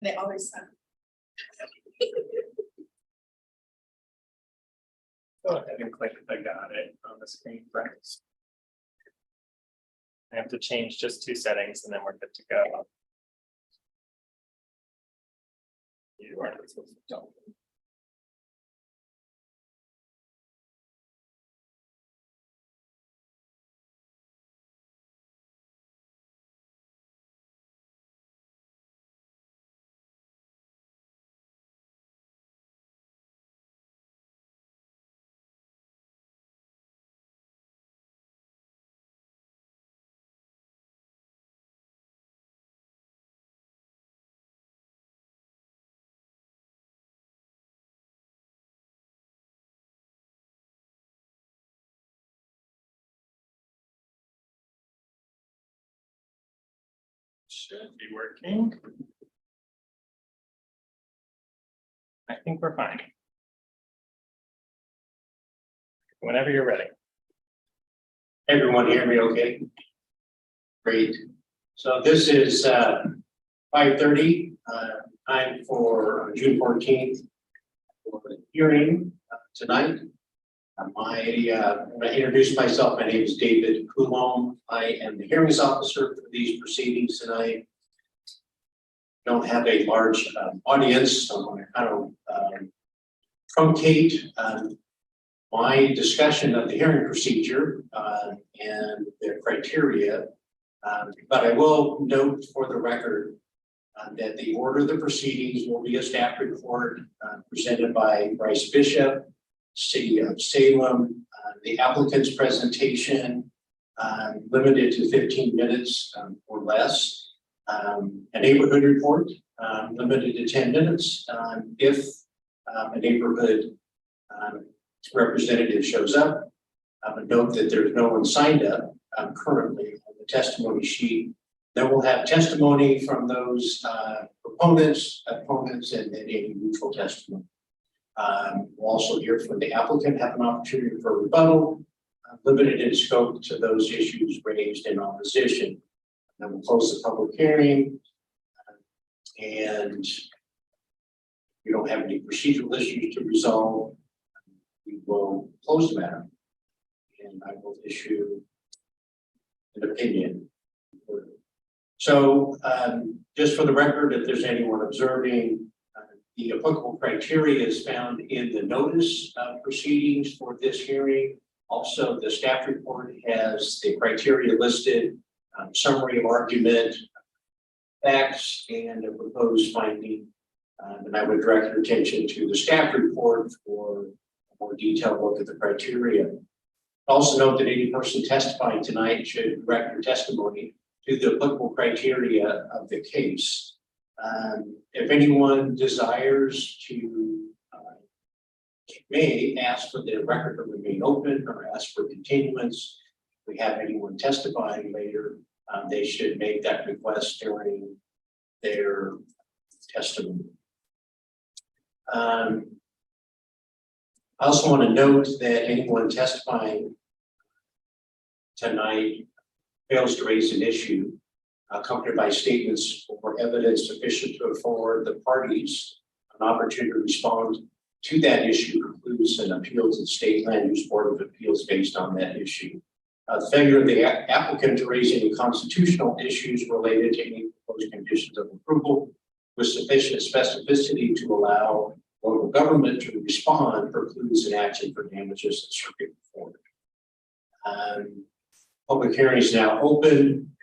They always sound. Go ahead and click if I got it on the screen first. I have to change just 2 settings and then we're good to go. You are not supposed to jump. Should be working. I think we're fine. Whenever you're ready. Everyone hear me okay? Great. So this is 5:30, time for June 14th for the hearing tonight. I'm going to introduce myself. My name is David Coulombe. I am the hearings officer for these proceedings tonight. Don't have a large audience, so I'm going to kind of truncate my discussion of the hearing procedure and the criteria, but I will note for the record that the order of the proceedings will be a staff report presented by Bryce Bishop, City of Salem, the applicant's presentation limited to 15 minutes or less, a neighborhood report limited to 10 minutes if a neighborhood representative shows up. Note that there's no one signed up currently on the testimony sheet. Then we'll have testimony from those proponents, opponents, and any neutral testimony. We'll also hear from the applicant, have an opportunity for rebuttal, limited in scope to those issues raised in opposition. Then we'll close the public hearing, and we don't have any procedural issues to resolve. We will close the matter, and I will issue an opinion. So just for the record, if there's anyone observing, the applicable criteria is found in the notice of proceedings for this hearing. Also, the staff report has the criteria listed, summary of argument, facts, and a proposed finding. And I would direct your attention to the staff report for a more detailed look at the criteria. Also note that any person testifying tonight should direct your testimony to the applicable criteria of the case. If anyone desires to, may ask for the record to remain open or ask for continuance. If we have anyone testifying later, they should make that request during their testimony. I also want to note that anyone testifying tonight fails to raise an issue accompanied by statements or evidence sufficient to afford the parties an opportunity to respond to that issue concludes an appeal to the State Land Use Board of Appeals based on that issue. The failure of the applicant to raise any constitutional issues related to any proposed conditions of approval with sufficient specificity to allow local government to respond precludes an action for damages that circuit forward. Public hearing is now open.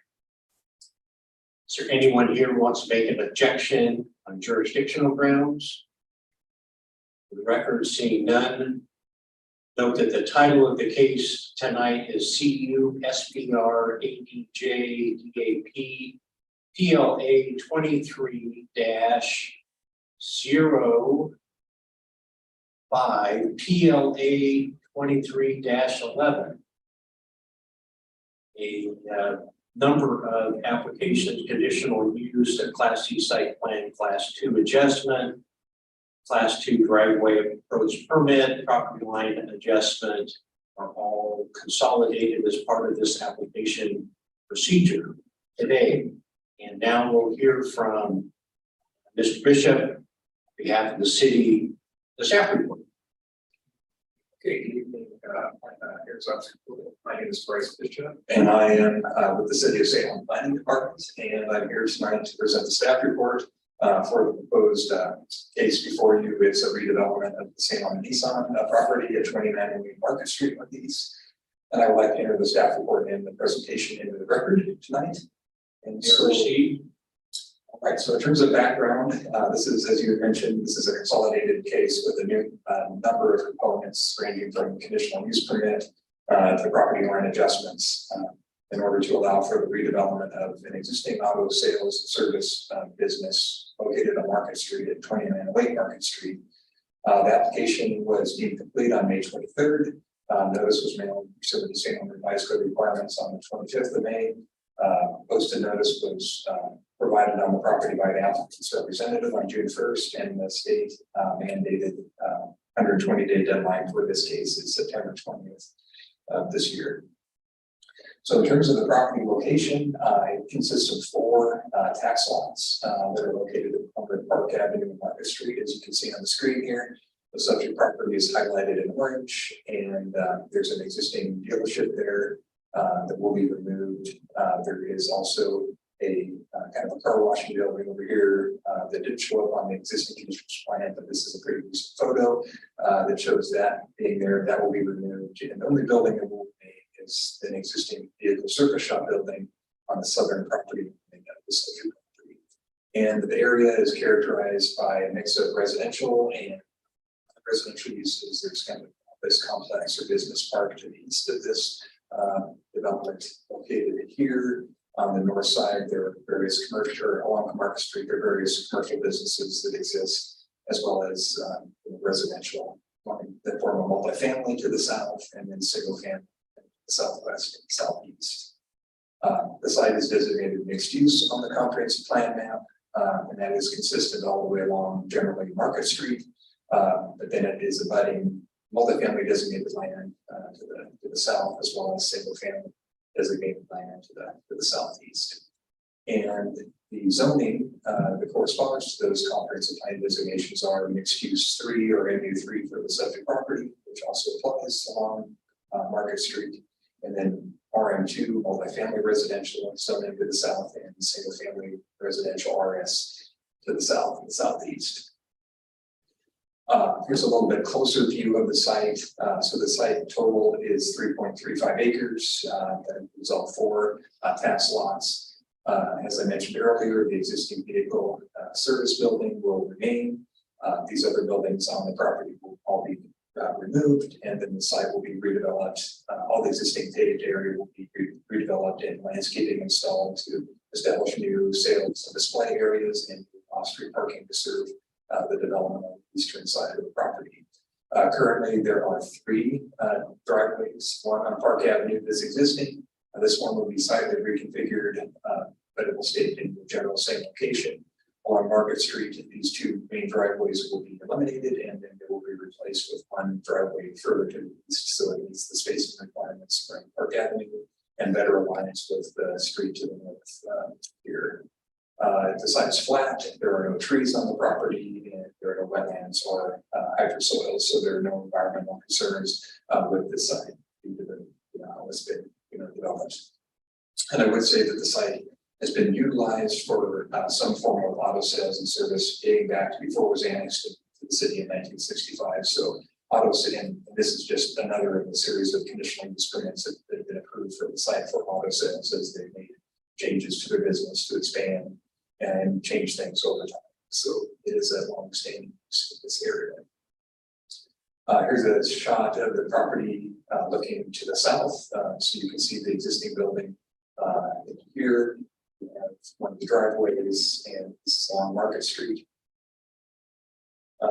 Is there anyone here who wants to make an objection on jurisdictional grounds? For the record, seeing none. Note that the title of the case tonight is CU SPR ADJ DAP PLA 23-05 PLA 23-11. A number of applications, conditional use, a Class C site plan, Class 2 adjustment, Class 2 driveway approach permit, property line adjustment are all consolidated as part of this application procedure today. And now we'll hear from Mr. Bishop, on behalf of the city, the staff report. Okay, good evening, here's us. My name is Bryce Bishop. And I am with the City of Salem Planning Department, and I'm here tonight to present the staff report for the proposed case before you. It's a redevelopment of the Salem Nissan property at 29 Wayne Market Street Northeast. And I would like to enter the staff report and the presentation into the record tonight. And so, all right, so in terms of background, this is, as you mentioned, this is a consolidated case with a new number of components ranging from conditional use permit to property line adjustments in order to allow for the redevelopment of an existing auto sales and service business located on Market Street at 2908 Market Street. The application was deemed complete on May 23rd. Notice was mailed pursuant to Salem Revised Code requirements on the 25th of May. Posted notice was provided on the property by the applicant's representative on June 1st, and the state mandated 120-day deadline for this case is September 20th of this year. So in terms of the property location, it consists of 4 tax lots that are located at Park Avenue and Market Street, as you can see on the screen here. The subject property is highlighted in orange, and there's an existing dealership there that will be removed. There is also a kind of a car washing building over here that didn't show up on the existing conditions plan, but this is a pretty recent photo that shows that being there. That will be removed, and the only building that will remain is an existing vehicle service shop building on the southern property of the subject property. And the area is characterized by a mix of residential and residential uses. There's kind of this complex or business park to the east of this development located here. On the north side, there are various commercial, along Market Street, there are various commercial businesses that exist, as well as residential that form a multifamily to the south, and then single family to the southwest and southeast. The site is designated mixed use on the comprehensive plan map, and that is consistent all the way along generally Market Street. But then it is abutting multifamily designated land to the south, as well as single family designated land to the southeast. And the zoning that corresponds to those comprehensive plan designations are mixed use 3 or MU3 for the subject property, which also applies along Market Street, and then RM2 multifamily residential zoning to the south, and single family residential RS to the south and southeast. Here's a little bit closer view of the site. So the site total is 3.35 acres. That includes all 4 tax lots. As I mentioned earlier, the existing vehicle service building will remain. These other buildings on the property will all be removed, and then the site will be redeveloped. All the existing paved area will be redeveloped and landscaping installed to establish new sales and display areas and off-street parking to serve the development on the eastern side of the property. Currently, there are 3 driveways. One on Park Avenue is existing. This one will be slightly reconfigured, but it will stay in the general same location. Along Market Street, these 2 main driveways will be eliminated, and then they will be replaced with 1 driveway further to the east, so it meets the spacing requirements from Park Avenue and better aligns with the street to the north here. The site is flat. There are no trees on the property, and there are no wetlands or hydrosoils, so there are no environmental concerns with this site due to how it's been developed. And I would say that the site has been utilized for some form of auto sales and service dating back to before it was annexed to the city in 1965. So auto and this is just another of a series of conditional use permits that have been approved for the site for auto sales as they made changes to their business to expand and change things over time. So it is a long-standing use in this area. Here's a shot of the property looking to the south. So you can see the existing building here. We have one of the driveways, and this is along Market Street.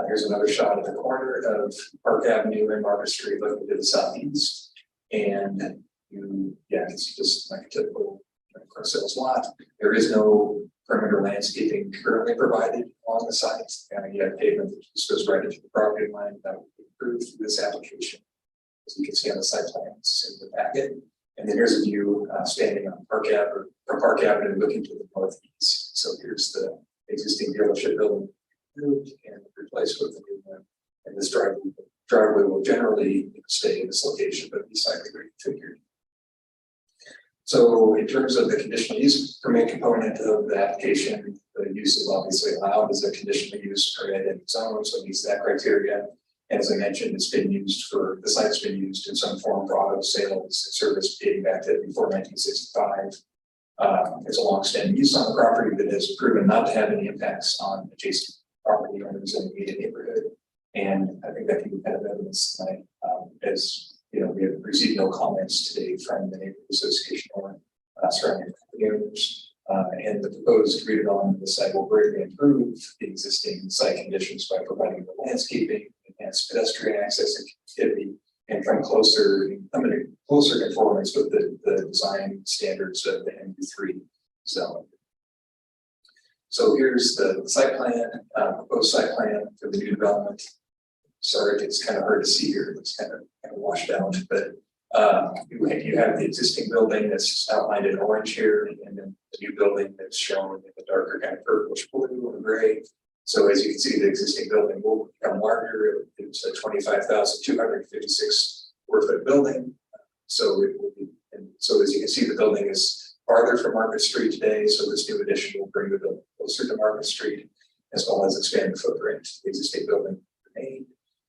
Here's another shot of the corner of Park Avenue and Market Street looking to the southeast. And you can see just like a typical car sales lot. There is no perimeter landscaping currently provided along the site. You have pavement that just goes right into the property line that will be approved through this application. As you can see on the site plans in the packet. And then here's a view standing on Park Avenue looking to the northeast. So here's the existing dealership building moved and replaced with a new one. And this driveway will generally stay in this location, but be slightly reconfigured. So in terms of the conditional use permit component of the application, the use is obviously allowed as a conditional use permit in zone, so it meets that criteria. And as I mentioned, it's been used for, the site's been used in some form for auto sales and service dating back to before 1965. There's a long-standing use on the property that has proven not to have any impacts on adjacent property owners in the immediate neighborhood. And I think that can be kind of evidence tonight, as you know, we have received no comments today from the neighborhood association or surrounding property owners. And the proposed redevelopment of the site will greatly improve the existing site conditions by providing the landscaping, enhanced pedestrian access and connectivity, and come in closer conformance with the design standards of the MU3 zone. So here's the site plan, proposed site plan for the new development. Sorry, it's kind of hard to see here. It's kind of washed out, but you have the existing building that's outlined in orange here, and then the new building that's shown in the darker kind of purplish blue or gray. So as you can see, the existing building will become larger. It's a 25,256 square foot building. So it will be, and so as you can see, the building is farther from Market Street today. So this new addition will bring the building closer to Market Street, as well as expand the footprint. The existing building remain.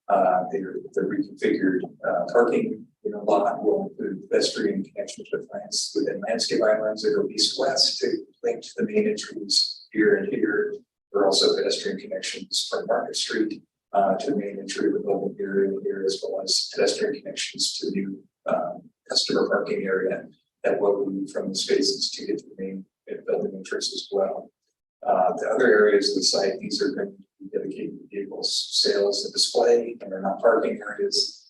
The reconfigured parking lot will include pedestrian connections within landscape islands that go east-west to link to the main entries here and here. There are also pedestrian connections from Market Street to the main entry of the building here and here, as well as pedestrian connections to the new customer parking area that will lead from the spaces to get to the main building entrance as well. The other areas of the site, these are going to be dedicated to vehicles, sales and display, and they're not parking areas.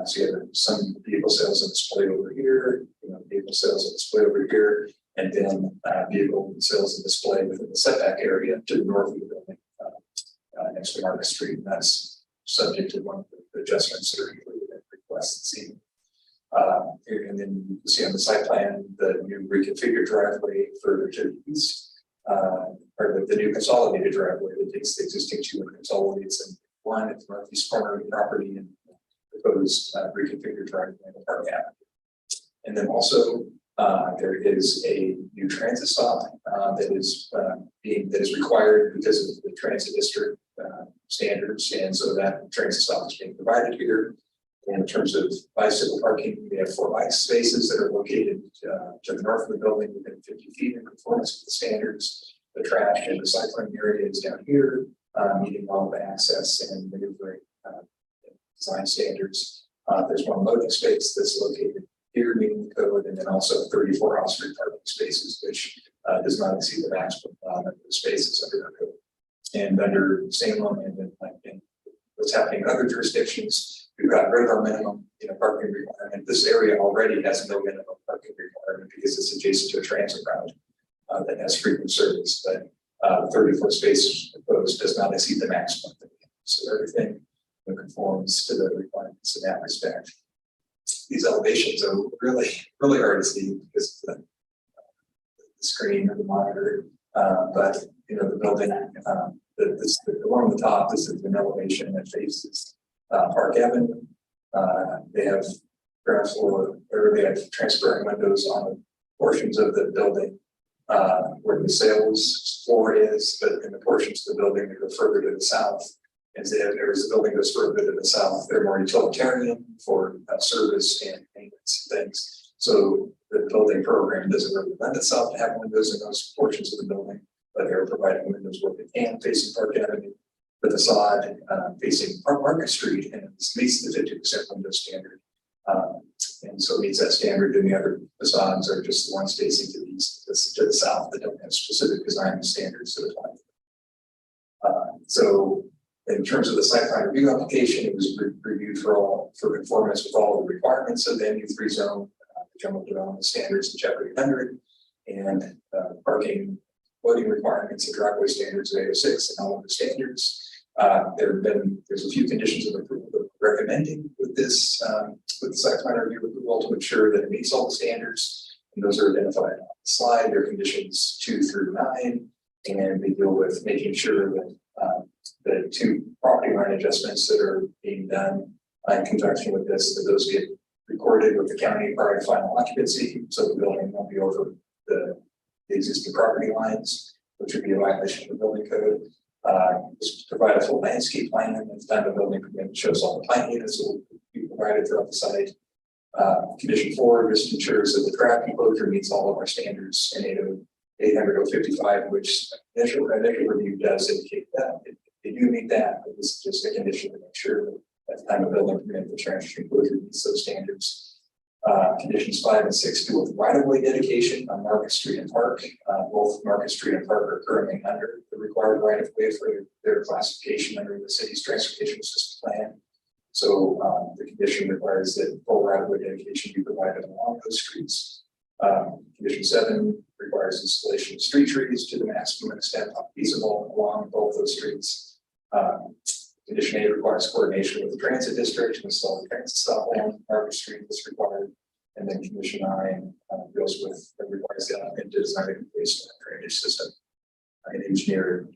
So you have some vehicle sales and display over here, vehicle sales and display over here, and then vehicle sales and display within the setback area to the north of the building, next to Market Street. And that's subject to one of the adjustments that are included in the request this evening. And then you can see on the site plan the new reconfigured driveway further to the east, or the new consolidated driveway that takes the existing two and consolidates in one at the northeast corner of the property, and proposed reconfigured driveway in the Park Avenue. And then also there is a new transit stop that is required because of the transit district standards, and so that transit stop is being provided here. And in terms of bicycle parking, we have 4 bike spaces that are located to the north of the building within 50 feet in conformance with the standards. The trash and recycling area is down here, meeting all the access and maneuvering design standards. There's 1 loading space that's located here, meeting the code, and then also 34 off-street parking spaces, which does not exceed the maximum amount of the spaces under the code. And under Salem and what's happening in other jurisdictions, we've got rid of our minimum parking requirement. This area already has no minimum parking requirement because it's adjacent to a transit route that has frequent service, but 34 spaces proposed does not exceed the maximum. So everything conforms to the requirements in that respect. These elevations are really hard to see because of the screen or the monitor, but the building, the one on the top, this is an elevation that faces Park Avenue. They have ground floor, or they have transparent windows on portions of the building where the sales floor is, but in the portions of the building that go further to the south, as the building goes further to the south, they're more utilitarian for service and maintenance things. So the building program doesn't really lend itself to have windows in those portions of the building, but they're providing windows where they can facing Park Avenue, the facade facing Market Street, and it meets the 50% window standard. And so it meets that standard, and the other facades are just the ones facing to the east, to the south, that don't have specific design standards that apply. So in terms of the site plan review application, it was reviewed for conformance with all the requirements of the MU3 zone, the general development standards in Chapter 800, and parking loading requirements and driveway standards of 806 and all of the standards. There's a few conditions of approval that we're recommending with this with the site plan review approval to ensure that it meets all the standards, and those are identified on the slide. They're conditions 2 through 9. And we deal with making sure that the two property line adjustments that are being done in conjunction with this, that those get recorded with the county prior to final occupancy, so the building won't be over the existing property lines, which would be a violation of the building code. Just provide a full landscape plan, and at the time the building permit shows all the plant units that will be provided throughout the site. Condition 4 just ensures that the traffic enclosure meets all of our standards in 800-055, which initial review does indicate that they do meet that, but this is just a condition to make sure that at the time of building permit, the traffic enclosure meets those standards. Conditions 5 and 6 deal with right-of-way dedication on Market Street and Park. Both Market Street and Park are currently under the required right-of-way for their classification under the city's transportation system plan. So the condition requires that full right-of-way dedication be provided along those streets. Condition 7 requires installation of street trees to the maximum extent feasible along both those streets. Condition 8 requires coordination with the transit district to install the transit stop along Market Street as required. And then condition 9 deals with that requires the applicant to design a complete storm drainage system and engineer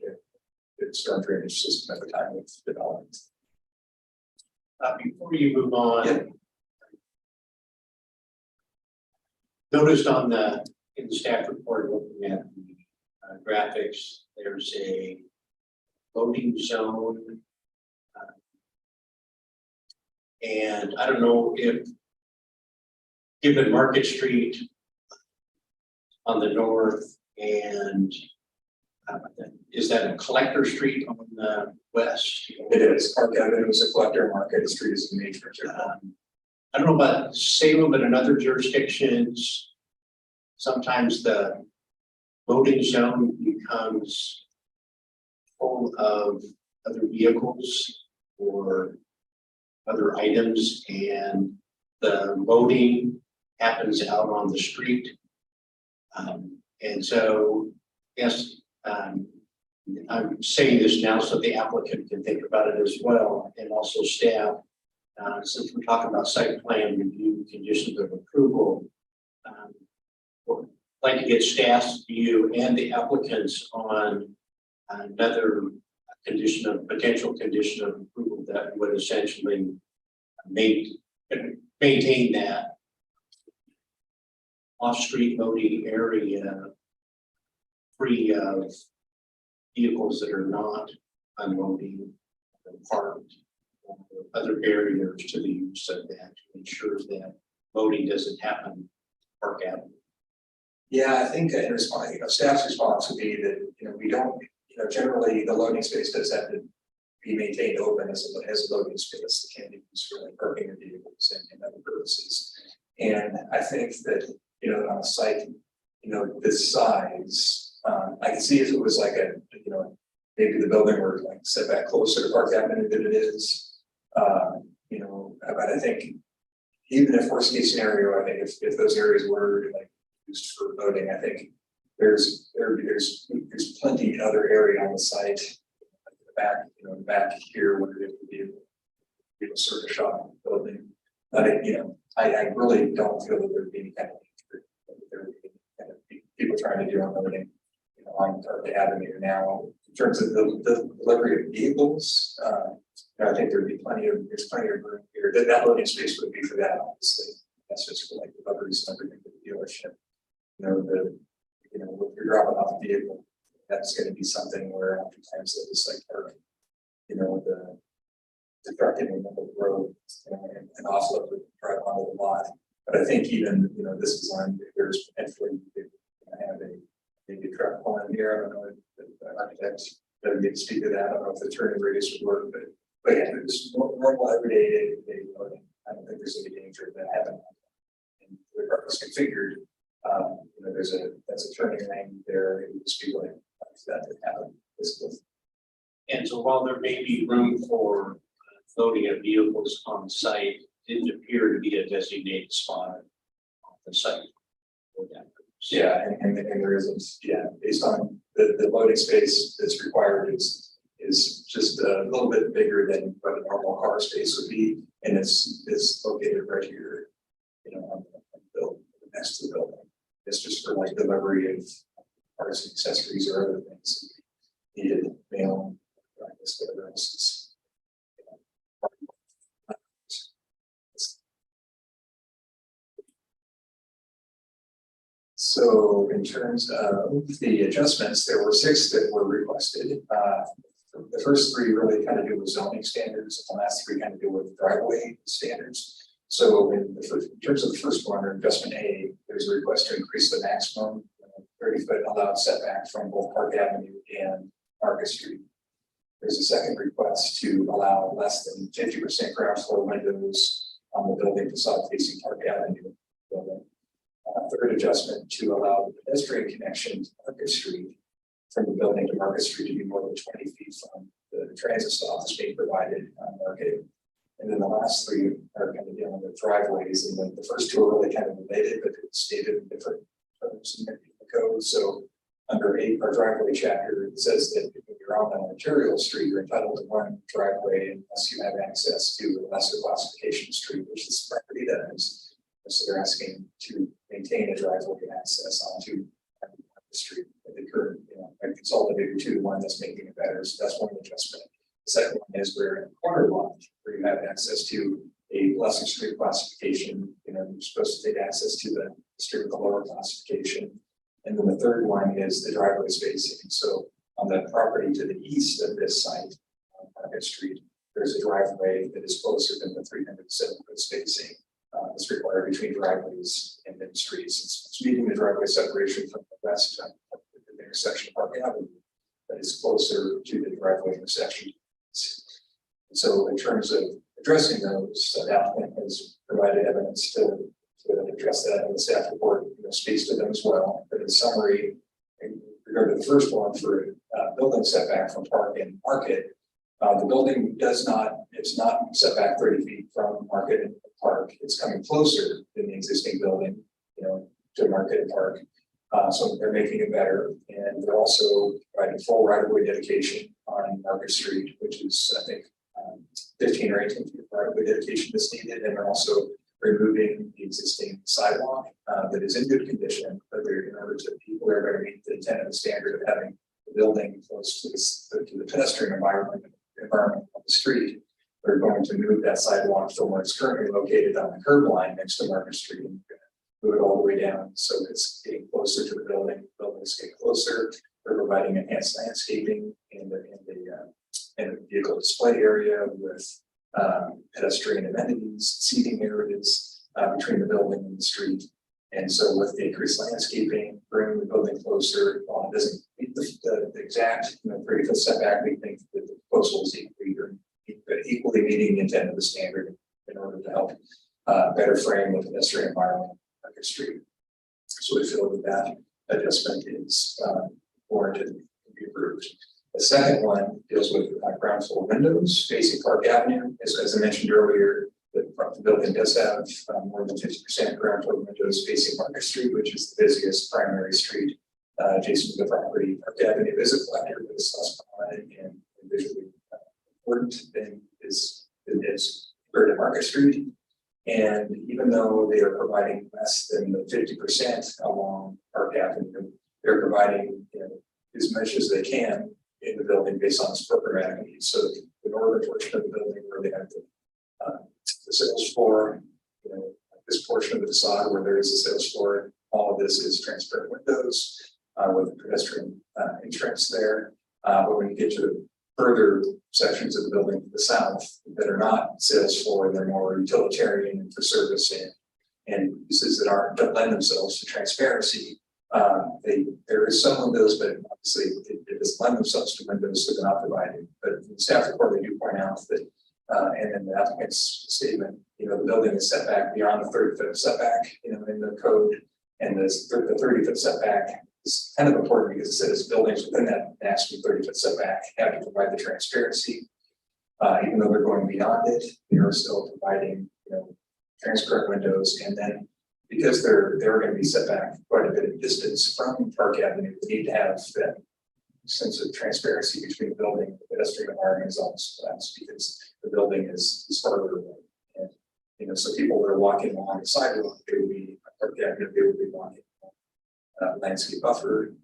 the storm drainage system at the time of development. Before you move on, Yeah. noticed in the staff report looking at the graphics, there's a loading zone. And I don't know if, given Market Street on the north and is that a collector street on the west? It is. Park Avenue is a collector, Market Street is a major. I don't know about Salem, but in other jurisdictions, sometimes the loading zone becomes full of other vehicles or other items, and the loading happens out on the street. And so, yes, I'm saying this now so the applicant can think about it as well, and also staff. Since we're talking about site plan review conditions of approval, I'd like to get staff's view and the applicants on another potential condition of approval that would essentially maintain that off-street loading area free of vehicles that are not unloading and parked, or other barriers to the use of that to ensure that loading doesn't happen Park Avenue. Yeah, I think in response, staff's response would be that, we don't, generally the loading space does have to be maintained open as a loading space that can be used for like parking of vehicles and other purposes. And I think that, on a site, this size, I can see if it was like maybe the building were like set back closer to Park Avenue than it is. But I think even if worst case scenario, I think if those areas were like used for loading, I think there's plenty of other area on the site, the back here where it would be a service shop building. I really don't feel that there'd be any kind of people trying to do unloading, on Park Avenue. Now, in terms of the delivery of vehicles, I think there's plenty of room here. That loading space would be for that, obviously. That's just for like deliveries and everything to the dealership. If you're dropping off a vehicle, that's going to be something where oftentimes they'll just like park, the truck in the middle of the road, and offload it, drive onto the lot. But I think even, this design, there's potentially have maybe a truck pulling here. I don't know if the architects better get to speak to that. I don't know if the turning radius would work, but yeah, it's normal everyday loading. I don't think there's any danger of that happening. And the car is configured. That's a turning lane there. It would just be like that to happen. And so while there may be room for loading of vehicles on site, it didn't appear to be a designated spot on the site for that purpose. Yeah, and there isn't, based on the loading space that's required is just a little bit bigger than what a normal car space would be. And it's located right here, on the building next to the building. It's just for like delivery of parts and accessories or other things needed, mail, whatever else is. So in terms of the adjustments, there were 6 that were requested. The first 3 really kind of do with zoning standards, and the last 3 kind of do with driveway standards. So in terms of the first one, or adjustment A, there's a request to increase the maximum 30-foot allowed setback from both Park Avenue and Market Street. There's a second request to allow less than 50% ground floor windows on the building facade facing Park Avenue building. Third adjustment to allow the pedestrian connection to Market Street from the building to Market Street to be more than 20 feet from the transit stop that's being provided on Market. And then the last 3 are kind of dealing with driveways, and then the first 2 are really kind of related, but it's stated in different terms in the code. So under our driveway chapter, it says that if you're on an arterial street, you're entitled to 1 driveway unless you have access to a lesser classification street, which this property does. So they're asking to maintain a driveway access onto the street. The current, I consolidated 2 to 1 that's making it better. So that's one adjustment. The second one is we're in a corner lot where you have access to a lesser street classification. You're supposed to take access to the street with the lower classification. And then the third one is the driveway spacing. So on the property to the east of this site, on Market Street, there's a driveway that is closer than the 307-foot spacing that's required between driveways and then streets. It's meeting the driveway separation from the west of the intersection of Park Avenue, that is closer to the driveway intersection. So in terms of addressing those, the applicant has provided evidence to address that, and the staff report speaks to them as well. But in summary, in regard to the first one for building setback from Park and Market, the building it's not set back 30 feet from Market and Park. It's coming closer than the existing building, to Market and Park. So they're making it better, and they're also providing full right-of-way dedication on Market Street, which is, I think, 15 or 18 feet of right-of-way dedication that's needed, and they're also removing the existing sidewalk that is in good condition, but in order to people are going to meet the intent of the standard of having the building close to the pedestrian environment on the street. They're going to move that sidewalk from where it's currently located on the curb line next to Market Street and move it all the way down. So it's getting closer to the building. The buildings get closer. They're providing enhanced landscaping in the vehicle display area with pedestrian amenities, seating areas between the building and the street. And so with the increased landscaping, bringing the building closer, while it doesn't meet the exact 30-foot setback, we think that the proposal is equally meeting the intent of the standard in order to help better frame the pedestrian environment on Market Street. So we feel that adjustment is warranted and be approved. The second one deals with ground floor windows facing Park Avenue. As I mentioned earlier, the building does have more than 50% ground floor windows facing Market Street, which is the busiest primary street adjacent to the property. Park Avenue is a collector, but it's less prominent and visually important than is compared to Market Street. And even though they are providing less than the 50% along Park Avenue, they're providing as much as they can in the building based on its programmatic needs. So the northern portion of the building where they have the sales floor, this portion of the facade where there is a sales floor, all of this is transparent windows with a pedestrian entrance there. But when you get to the further sections of the building to the south that are not sales floor, they're more utilitarian and for service and uses that don't lend themselves to transparency. There is some windows, but obviously it does lend themselves to windows that they're not provided. But in the staff report, they do point out that, and in the applicant's statement, the building is set back beyond the 30-foot setback, in the code, and the 30-foot setback is kind of important because it says buildings within that maximum 30-foot setback have to provide the transparency. Even though they're going beyond it, they are still providing, transparent windows, and then because they're going to be set back quite a bit of distance from Park Avenue, they need to have that sense of transparency between the building and the pedestrian environment is also collapsed because the building is farther away. And so people that are walking along the sidewalk, they would be Park Avenue, they would be walking landscape buffer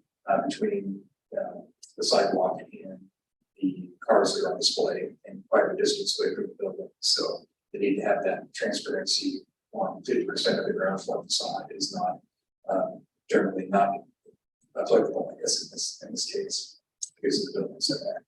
between the sidewalk and the cars that are on display and quite a distance away from the building. So they need to have that transparency on 50% of the ground floor facade is not generally not applicable, I guess, in this case, because of the building setback.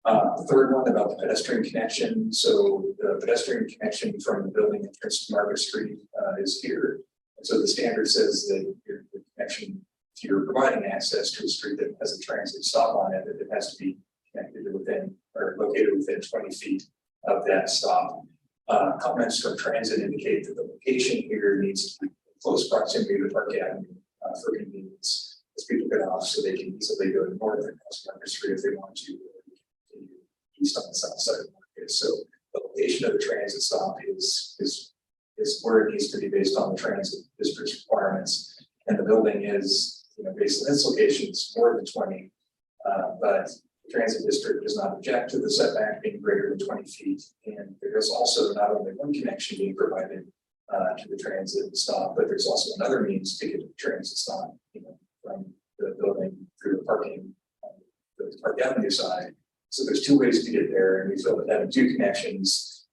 The third one about the pedestrian connection. So the pedestrian connection from the building entrance to Market Street is here. And so the standard says that your connection, if you're providing access to a street that has a transit stop on it, that it has to be connected to within or located within 20 feet of that stop. Comments from transit indicate that the location here needs to be in close proximity to Park Avenue for convenience. As people get off, so they can easily go north across Market Street if they want to, or continue east on the south side of the market. So the location of the transit stop is where it needs to be based on the transit district's requirements. And the building is, based on its location, it's more than 20, but the transit district does not object to the setback being greater than 20 feet. And there is also not only one connection being provided to the transit stop, but there's also another means to get to the transit stop, from the building through the parking, the Park Avenue side. So there's two ways to get there, and we feel that having two connections,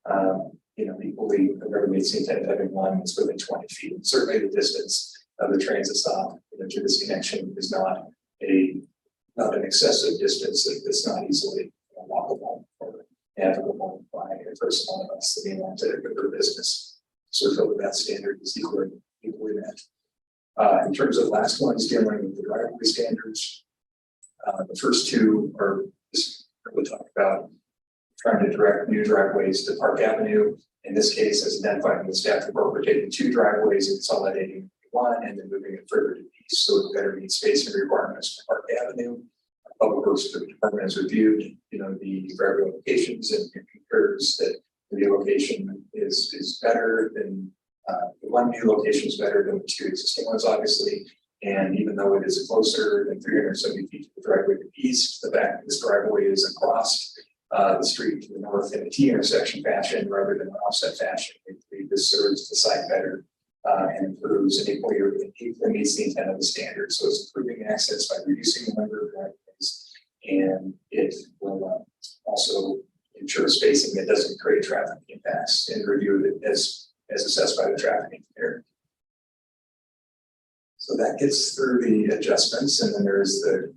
equally, the river meets the intent of having one that's within 20 feet. And certainly the distance of the transit stop to this connection is not an excessive distance that's not easily walkable or navigable by a person on a bus that may want to go to business. So we feel that standard is equally met. In terms of the last ones dealing with the driveway standards, the first two are just really talk about trying to direct new driveways to Park Avenue. In this case, as identified in the staff report, we're taking two driveways and consolidating one and then moving it further to the east so it better meets spacing requirements for Park Avenue. Public Works Department has reviewed, the driveway locations and concurs that the new location is better than the one new location is better than the two existing ones, obviously. And even though it is closer than 370 feet to the driveway to the east, the fact that this driveway is across the street to the north in a T intersection fashion rather than an offset fashion, this serves the site better and improves and equally meets the intent of the standard. So it's improving access by reducing the number of driveways, and it will also ensure spacing that doesn't create traffic impacts and review it as assessed by the traffic engineer. So that gets through the adjustments, and then there's the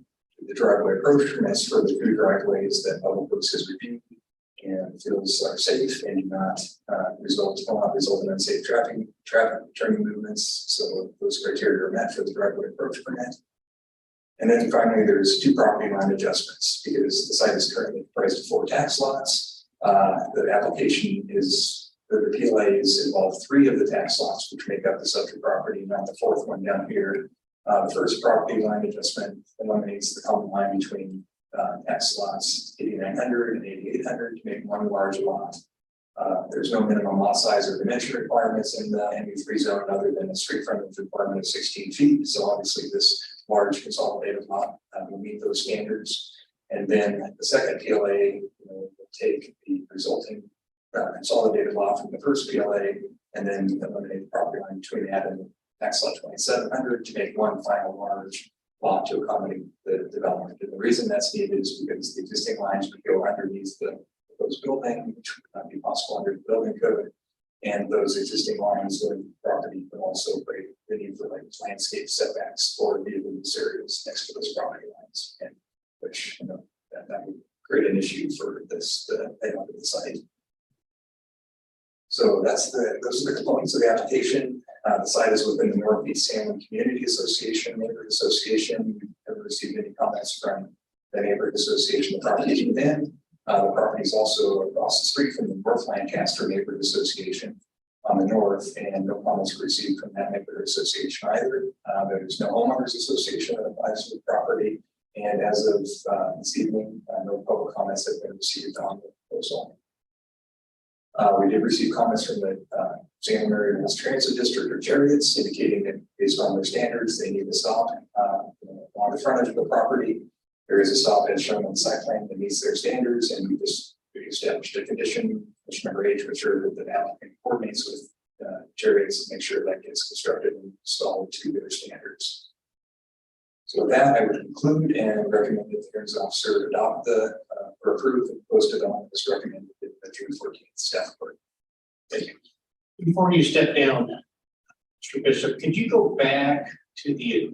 driveway approach permits for the two driveways that Public Works has reviewed and feels are safe and will not result in unsafe traffic turning movements. So those criteria are met for the driveway approach permit. And then finally, there's two property line adjustments because the site is currently comprised of 4 tax lots. The application is the PLAs involve 3 of the tax lots, which make up the subject property, not the 4th one down here. The first property line adjustment eliminates the common line between tax lots 8900 and 8800 to make one large lot. There's no minimum lot size or dimension requirements in the MU3 zone other than a street frontage requirement of 16 feet. So obviously this large consolidated lot will meet those standards. And then the second PLA will take the resulting consolidated lot from the first PLA and then eliminate the property line between that and tax lot 2700 to make one final large lot to accommodate the development. And the reason that's needed is because the existing lines would go underneath the proposed building, which would not be possible under the building code. And those existing lines of property would also create the need for like landscape setbacks for vehicle use areas next to those property lines, and which that would create an issue for the layout of the site. So those are the components of the application. The site is within the Northeast Salem Community Association, neighborhood association. We haven't received any comments from the neighborhood association. The property is within. The property is also across the street from the North Lancaster Neighborhood Association on the north, and no comments were received from that neighborhood association either. There's no homeowners association that applies to the property, and as of this evening, no public comments have been received on the proposal. We did receive comments from the Salem Area Mass Transit District or Chariots indicating that based on their standards, they need to stop along the frontage of the property. There is a stop as shown on the site plan that meets their standards, and we established a condition number 8 to ensure that the applicant coordinates with Chariots to make sure that gets constructed and installed to their standards. So with that, I would conclude and recommend that the hearings officer adopt or approve the proposed development as recommended in the June 14th staff report. Thank you. Before you step down, Mr. Bishop, could you go back to the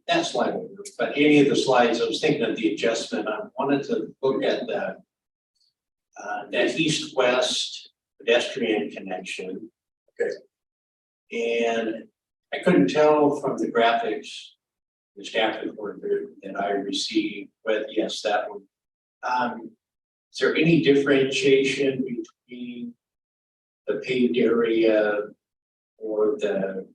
that slide, but any of the slides, I was thinking of the adjustment. I wanted to look at the that east-west pedestrian connection. Okay. And I couldn't tell from the graphics, the staff report that I received, but yes, that one. Is there any differentiation between the paved area or the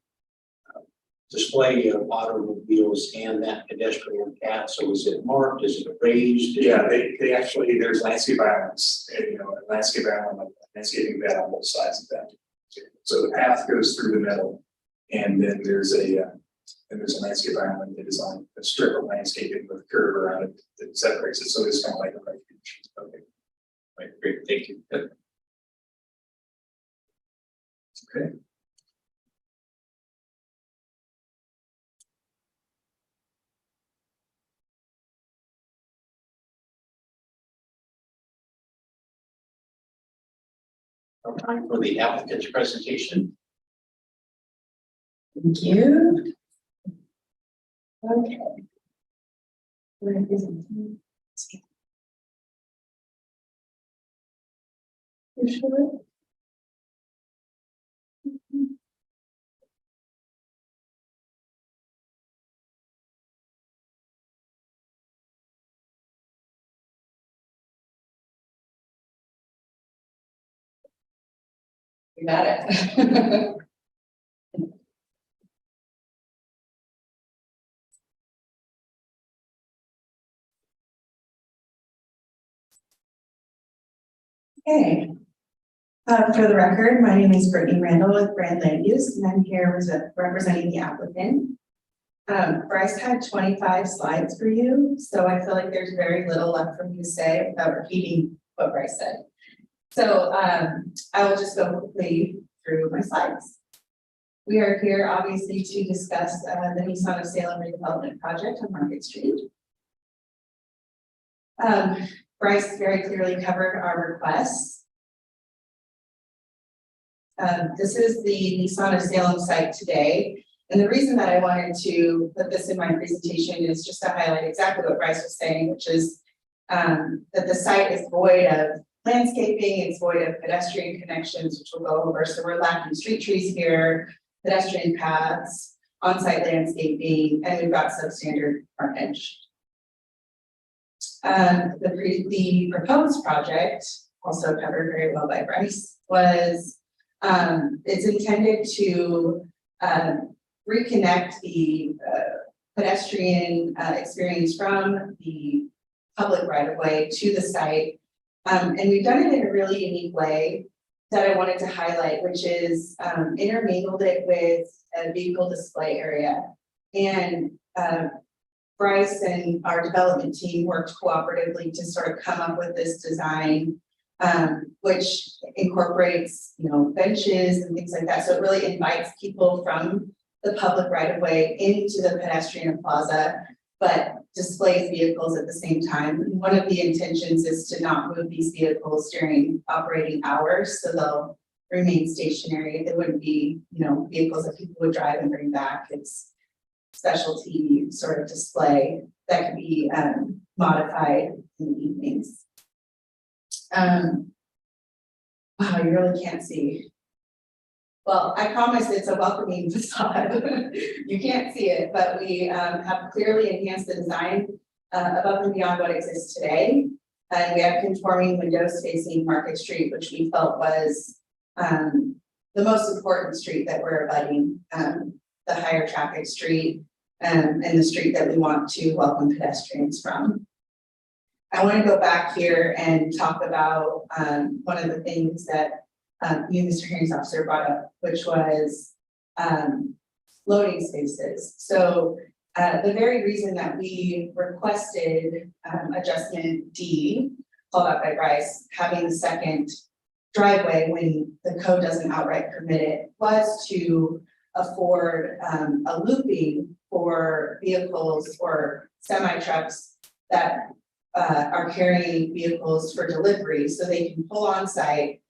display of automobiles and that pedestrian path? So is it marked? Is it raised? Yeah, they actually, there's landscape islands, a landscape island, landscaping bed on both sides of that. So the path goes through the middle, and then there's a landscape island that is on a strip of landscaping with a curve around it that separates it. So it's kind of like a refuge. Okay. Right, great, thank you. Good. Okay. Time for the applicant's presentation. Thank you. Okay. You sure? You got it. Okay. For the record, my name is Brittany Randall with Brand Land Use, and I'm here representing the applicant. Bryce had 25 slides for you, so I feel like there's very little left for me to say without repeating what Bryce said. So I will just go quickly through my slides. We are here obviously to discuss the Nissan of Salem redevelopment project on Market Street. Bryce very clearly covered our requests. This is the Nissan of Salem site today. And the reason that I wanted to put this in my presentation is just to highlight exactly what Bryce was saying, which is that the site is void of landscaping, it's void of pedestrian connections, which we'll go over. So we're lacking street trees here, pedestrian paths, on-site landscaping, and we've got substandard frontage. The proposed project, also covered very well by Bryce, was it's intended to reconnect the pedestrian experience from the public right-of-way to the site. And we've done it in a really unique way that I wanted to highlight, which is intermingled it with a vehicle display area. And Bryce and our development team worked cooperatively to sort of come up with this design, which incorporates, benches and things like that. So it really invites people from the public right-of-way into the pedestrian plaza, but displays vehicles at the same time. And one of the intentions is to not move these vehicles during operating hours, so they'll remain stationary. They wouldn't be, vehicles that people would drive and bring back. It's specialty sort of display that can be modified in the evenings. Wow, you really can't see. Well, I promise it's a welcoming facade. You can't see it, but we have clearly enhanced the design above and beyond what exists today. And we have conforming windows facing Market Street, which we felt was the most important street that we're abutting, the higher traffic street, and the street that we want to welcome pedestrians from. I want to go back here and talk about one of the things that you, Mr. Hearings Officer, brought up, which was loading spaces. So the very reason that we requested adjustment D, called out by Bryce, having the second driveway when the code doesn't outright permit it, was to afford a looping for vehicles or semi trucks that are carrying vehicles for delivery, so they can pull on site,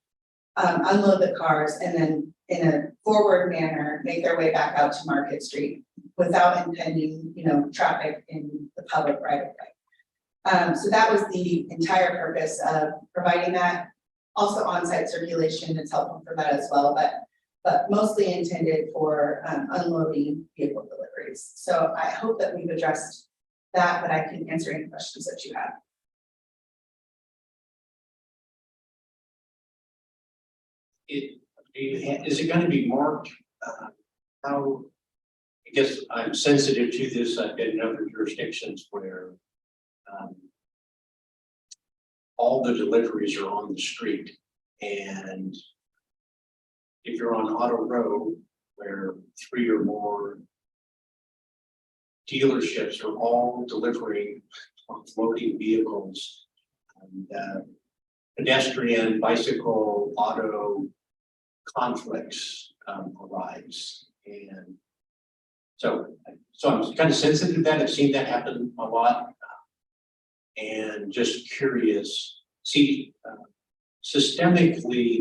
unload the cars, and then in a forward manner, make their way back out to Market Street without impending, traffic in the public right of way. So that was the entire purpose of providing that. Also on-site circulation is helpful for that as well, but mostly intended for unloading vehicle deliveries. So I hope that we've addressed that, but I can answer any questions that you have. Is it going to be marked? How? I guess I'm sensitive to this. I've been in other jurisdictions where all the deliveries are on the street, and if you're on Auto Row, where 3 or more dealerships are all delivering loading vehicles, and pedestrian, bicycle, auto conflicts arise. And so I'm kind of sensitive to that. I've seen that happen a lot. And just curious, systemically,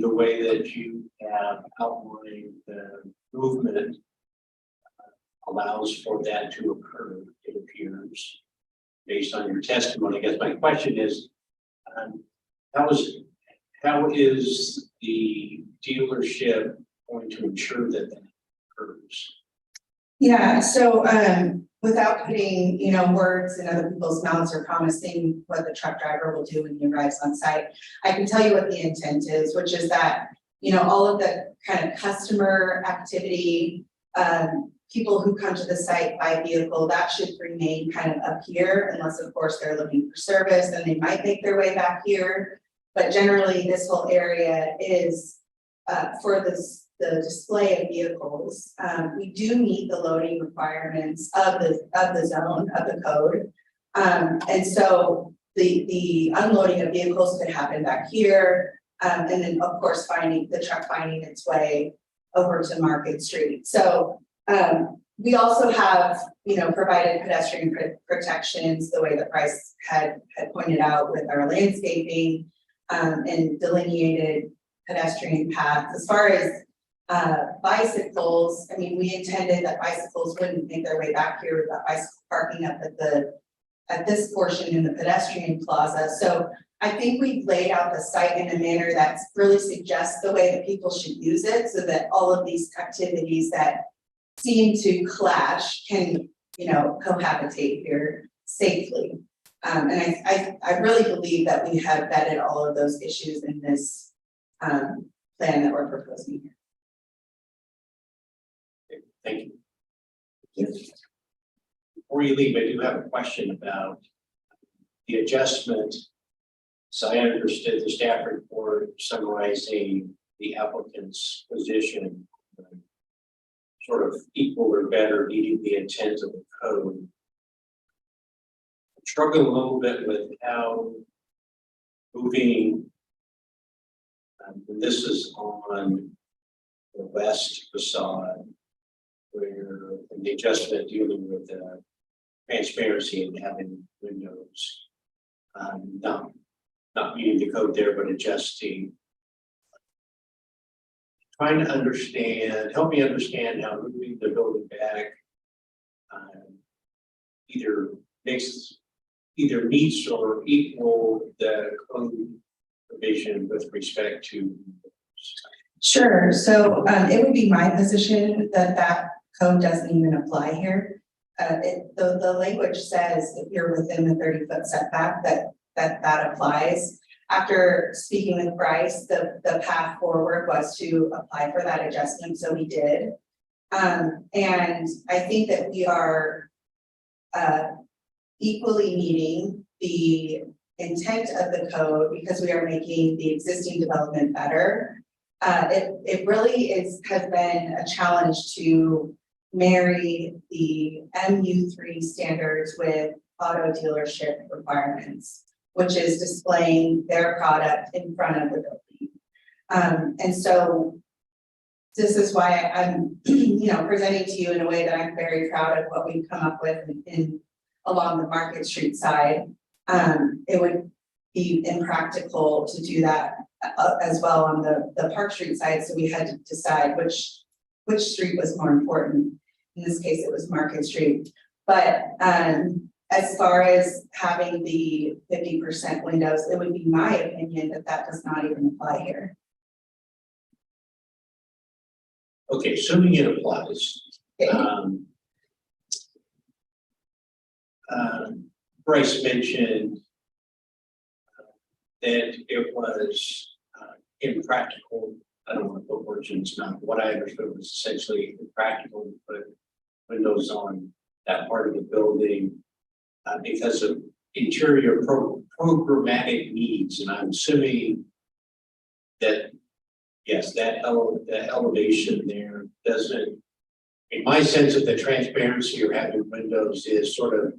the way that you have outlined the movement allows for that to occur, it appears, based on your testimony. I guess my question is, how is the dealership going to ensure that that occurs? Yeah, so without putting, words in other people's mouths or promising what the truck driver will do when he arrives on site, I can tell you what the intent is, which is that, all of the kind of customer activity, people who come to the site by vehicle, that should remain kind of up here, unless of course they're looking for service, and they might make their way back here. But generally, this whole area is for the display of vehicles. We do meet the loading requirements of the zone, of the code. And so the unloading of vehicles could happen back here. And then of course, the truck finding its way over to Market Street. So we also have, provided pedestrian protections the way that Bryce had pointed out with our landscaping and delineated pedestrian paths. As far as bicycles, we intended that bicycles wouldn't make their way back here with that bicycle parking up at this portion in the pedestrian plaza. So I think we've laid out the site in a manner that really suggests the way that people should use it, so that all of these activities that seem to clash can, cohabitate here safely. And I really believe that we have vetted all of those issues in this plan that we're proposing here. Thank you. Before you leave, I do have a question about the adjustment. So I understood the staff report summarizing the applicant's position, sort of equal or better, meeting the intent of the code. I'm struggling a little bit with how moving, and this is on the west facade, where the adjustment dealing with transparency and having windows, not meeting the code there, but adjusting. Trying to understand, help me understand how moving the building back either meets or equal the code provision with respect to. Sure. So it would be my position that code doesn't even apply here. The language says if you're within the 30-foot setback, that applies. After speaking with Bryce, the path forward was to apply for that adjustment, so we did. And I think that we are equally meeting the intent of the code because we are making the existing development better. It really has been a challenge to marry the MU3 standards with auto dealership requirements, which is displaying their product in front of the building. And so This is why I'm, presenting to you in a way that I'm very proud of what we've come up with along the Market Street side. It would be impractical to do that as well on the Park Street side, so we had to decide which street was more important. In this case, it was Market Street. But as far as having the 50% windows, it would be my opinion that does not even apply here. Okay, assuming it applies. Bryce mentioned that it was impractical. I don't want to put words in his mouth. What I understood was essentially impractical to put windows on that part of the building because of interior programmatic needs. And I'm assuming that, yes, that elevation there doesn't, in my sense of the transparency or having windows is sort of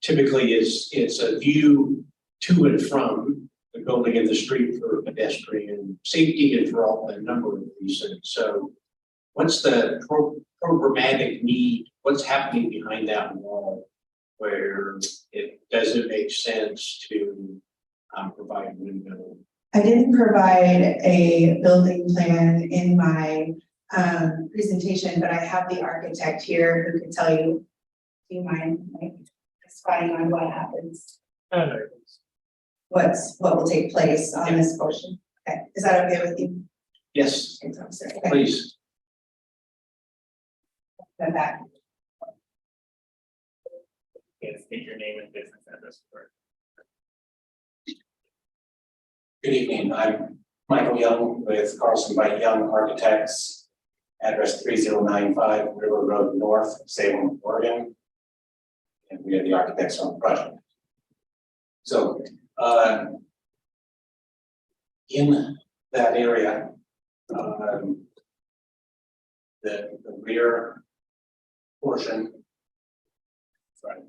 typically it's a view to and from the building and the street for pedestrian safety and for all a number of reasons. So what's the programmatic need? What's happening behind that wall where it doesn't make sense to provide window? I didn't provide a building plan in my presentation, but I have the architect here who can tell you. Do you mind spying on what happens? What will take place on this portion? Okay, is that okay with you? Yes, Okay. please. Go back. Yes, state your name and business address for. Good evening, I'm Michael Young with Carlson White Young Architects, address 3095 River Road North, Salem, Oregon. And we are the architects on the project. So, in that area, the rear portion, from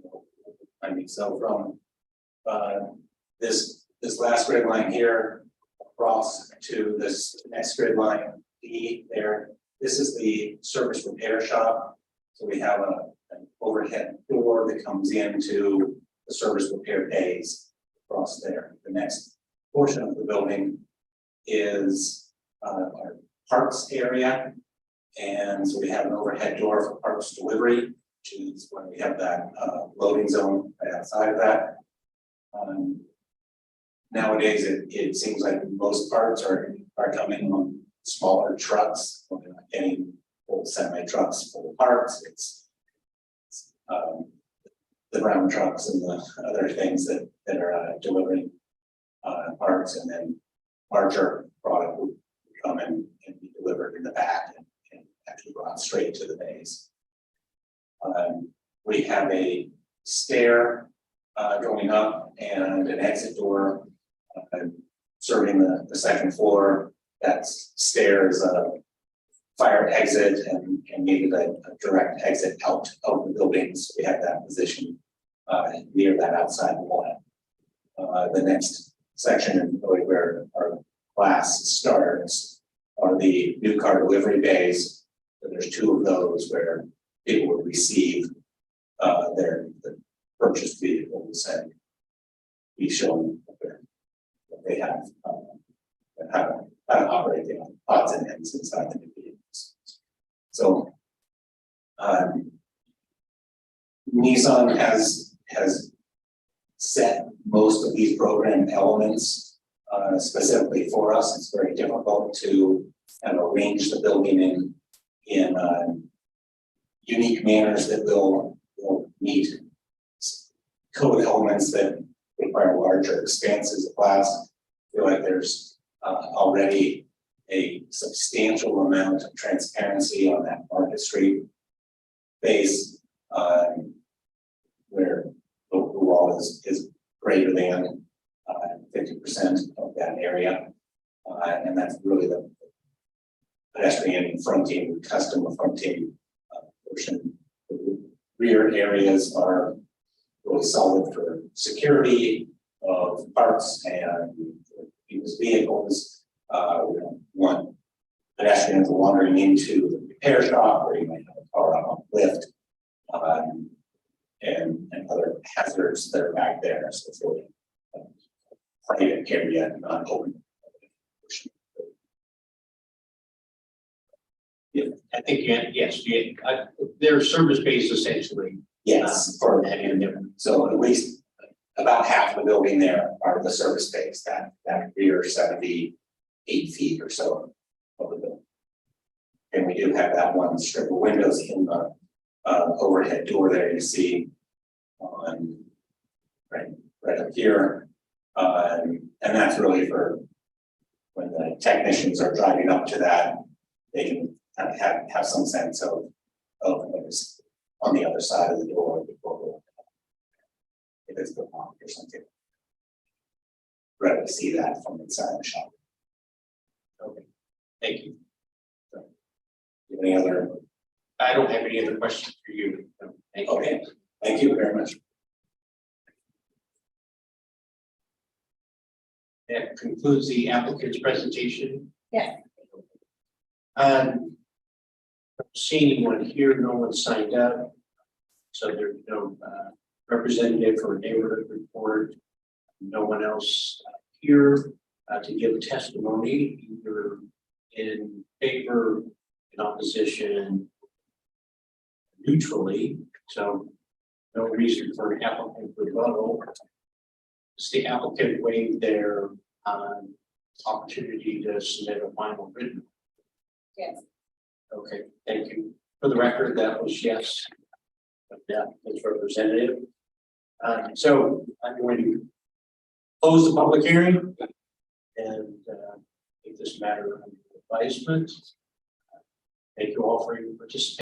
this last grid line here across to this next grid line D there. This is the service repair shop. So we have an overhead door that comes into the service repair bays across there. The next portion of the building is our parts area. And so we have an overhead door for parts delivery, which is when we have that loading zone right outside of that. Nowadays, it seems like most parts are coming on smaller trucks. We're not getting full semi trucks full of parts. It's the brown trucks and the other things that are delivering parts, and then larger product will come and be delivered in the back and actually brought straight to the bays. We have a stair going up and an exit door serving the second floor. That stair is a fire exit and needed a direct exit out of the building. So we have that position near that outside wall. The next section, really where our class starts, are the new car delivery bays. So there's two of those where people would receive their purchased vehicles and be shown what they have, how to operate the odds and ends inside the new vehicles. So Nissan has set most of these program elements specifically for us. It's very difficult to kind of arrange the building in unique manners that will meet code elements that require larger expanses of glass. I feel like there's already a substantial amount of transparency on that Market Street base, where the wall is greater than 50% of that area, and that's really the pedestrian fronting, custom fronting portion. The rear areas are really solid for security of parts and used vehicles. We don't want pedestrians wandering into the repair shop where you might have a car on a lift. And other hazards that are back there, so it's really a private area, not open. I think, yes, they're service-based essentially. Yes, For for that, and they're so at least about half the building there are the service space, that rear 78 feet or so of the building. And we do have that one strip of windows in the overhead door there you see on right up here. And that's really for when the technicians are driving up to that, they can have some sense of what's on the other side of the door before if it's the lock or something. Rather see that from inside the shop. okay. Thank you. Any other? I don't have any other questions for you. So, thank you. Okay, thank you very much. That concludes the applicant's presentation. Yes. Seeing anyone here, no one signed up. So there's no representative for a neighborhood report. No one else here to give testimony, either in favor, in opposition, neutrally. So no reason for an applicant rebuttal. Does the applicant waive their opportunity to submit a final written? Yes. Okay, thank you. For the record, that was yes. But that is representative. So I'm going to close the public hearing and take this matter under advisement. Thank you all for your participation.